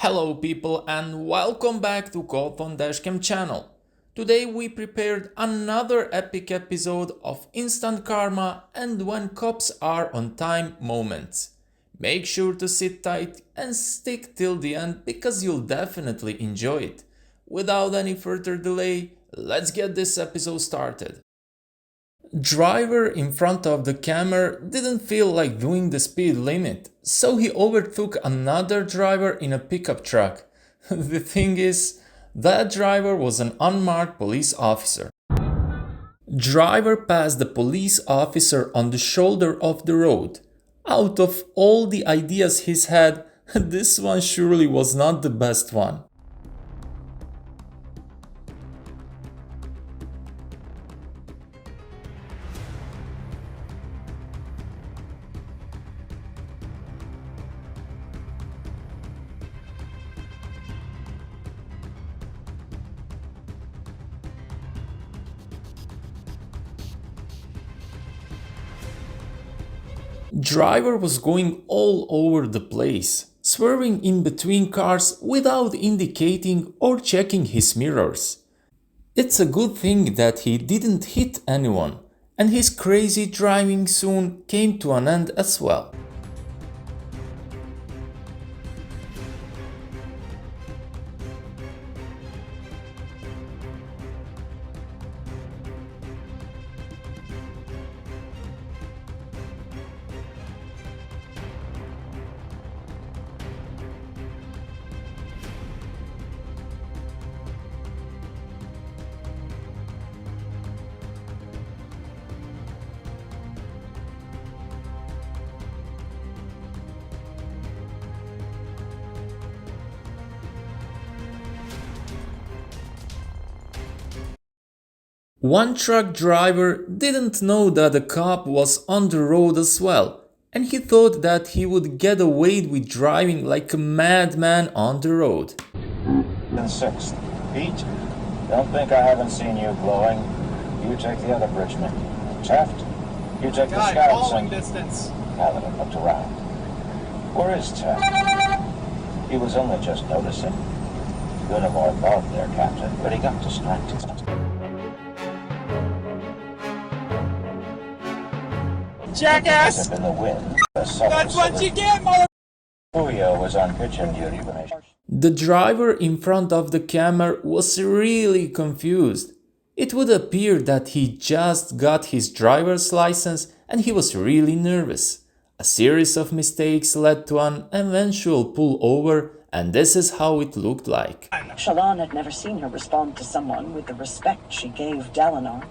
Hello people and welcome back to NewYorkDashCam channel. Today we prepared another epic episode of instant karma and when cops are on time moments. Make sure to sit tight and stick till the end because you'll definitely enjoy it. Without any further delay, let's get this episode started. Driver in front of the camera didn't feel like doing the speed limit, so he overtook another driver in a pickup truck. The thing is, that driver was an unmarked police officer. Driver passed the police officer on the shoulder of the road. Out of all the ideas he's had, this one surely was not the best one. Driver was going all over the place, swerving in between cars without indicating or checking his mirrors. It's a good thing that he didn't hit anyone, and his crazy driving soon came to an end as well. One truck driver didn't know that a cop was on the road as well, and he thought that he would get away with driving like a madman on the road. And sixth. Pete, don't think I haven't seen you glowing. You take the other bridgeman. Taft, you take the scouts and... distance. Halligan looked around. Where is Taft? He was only just noticing. Good have more thought there, Captain, but he got distracted. Jackass! In the wind, That's what you get, mother... Julio was on pitching duty when they... The driver in front of the camera was really confused. It would appear that he just got his driver's license and he was really nervous. A series of mistakes led to an eventual pullover, and this is how it looked like. Shalon had never seen her respond to someone with the respect she gave Dalinar.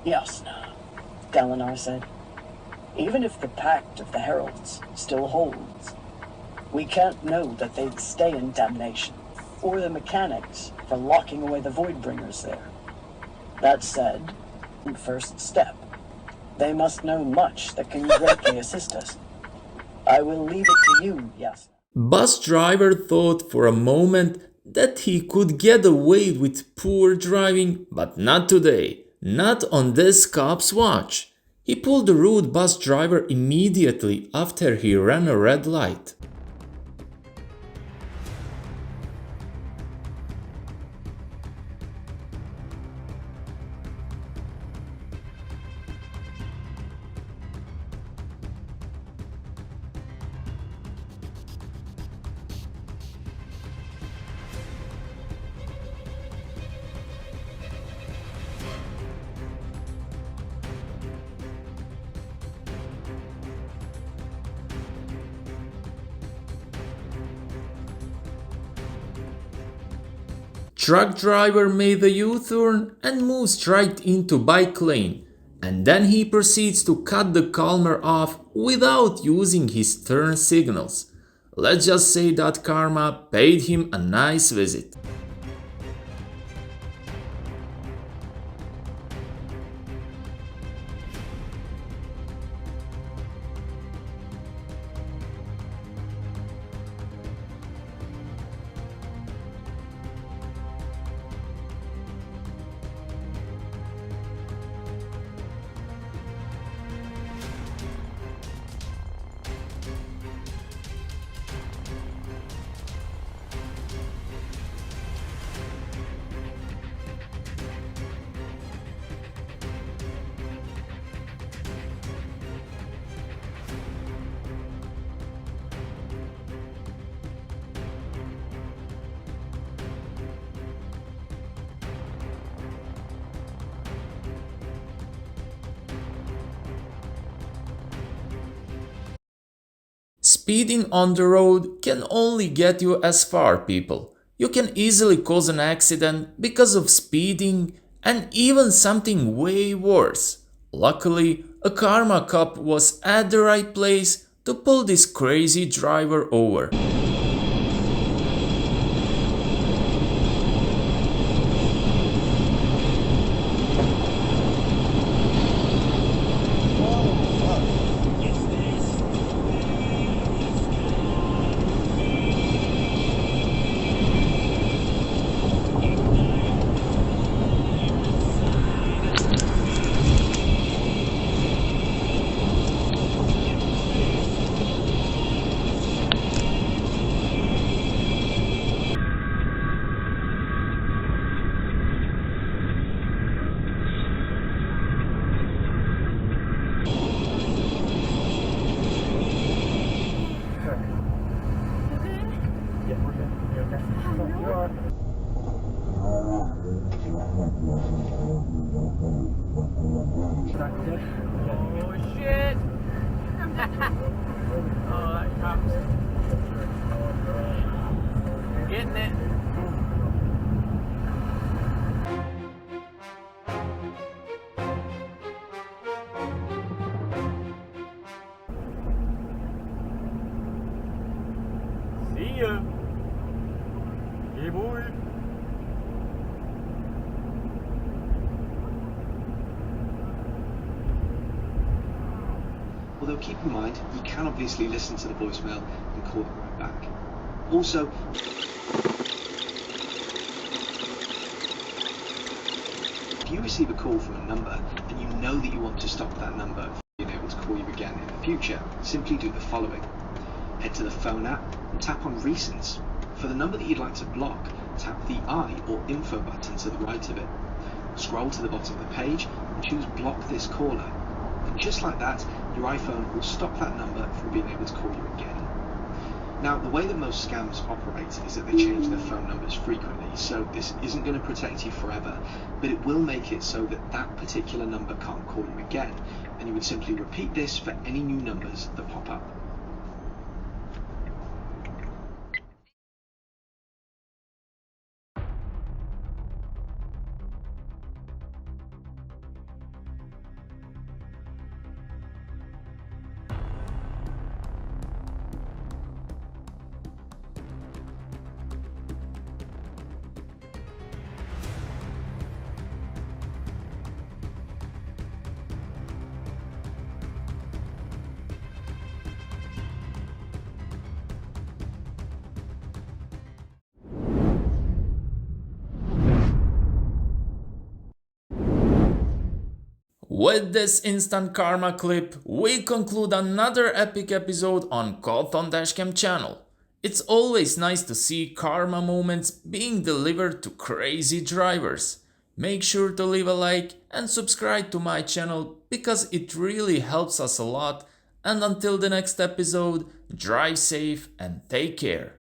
Yasna, Dalinar said. Even if the Pact of the Heralds still holds, we can't know that they'd stay in damnation, or the mechanics for locking away the Voidbringers there. That said, first step, they must know much that can greatly assist us. I will leave it to you, Yasna. Bus driver thought for a moment that he could get away with poor driving, but not today, not on this cop's watch. He pulled the rude bus driver immediately after he ran a red light. Truck driver made a U-turn and moved straight into bike lane, and then he proceeds to cut the calmer off without using his turn signals. Let's just say that karma paid him a nice visit. Speeding on the road can only get you as far, people. You can easily cause an accident because of speeding and even something way worse. Luckily, a karma cop was at the right place to pull this crazy driver over. Oh shit! Oh, that cop's getting it. See ya. Hey boy. Although keep in mind, you can obviously listen to the voicemail and call them right back. Also, if you receive a call from a number and you know that you want to stop that number from being able to call you again in the future, simply do the following. Head to the phone app and tap on Recents. For the number that you'd like to block, tap the I or info button to the right of it. Scroll to the bottom of the page and choose Block This Caller. And just like that, your iPhone will stop that number from being able to call you again. Now, the way that most scams operate is that they change their phone numbers frequently, so this isn't going to protect you forever, but it will make it so that that particular number can't call you again, and you would simply repeat this for any new numbers that pop up. With this instant karma clip, we conclude another epic episode on DashCam channel. It's always nice to see karma moments being delivered to crazy drivers. Make sure to leave a like and subscribe to my channel because it really helps us a lot. And until the next episode, drive safe and take care.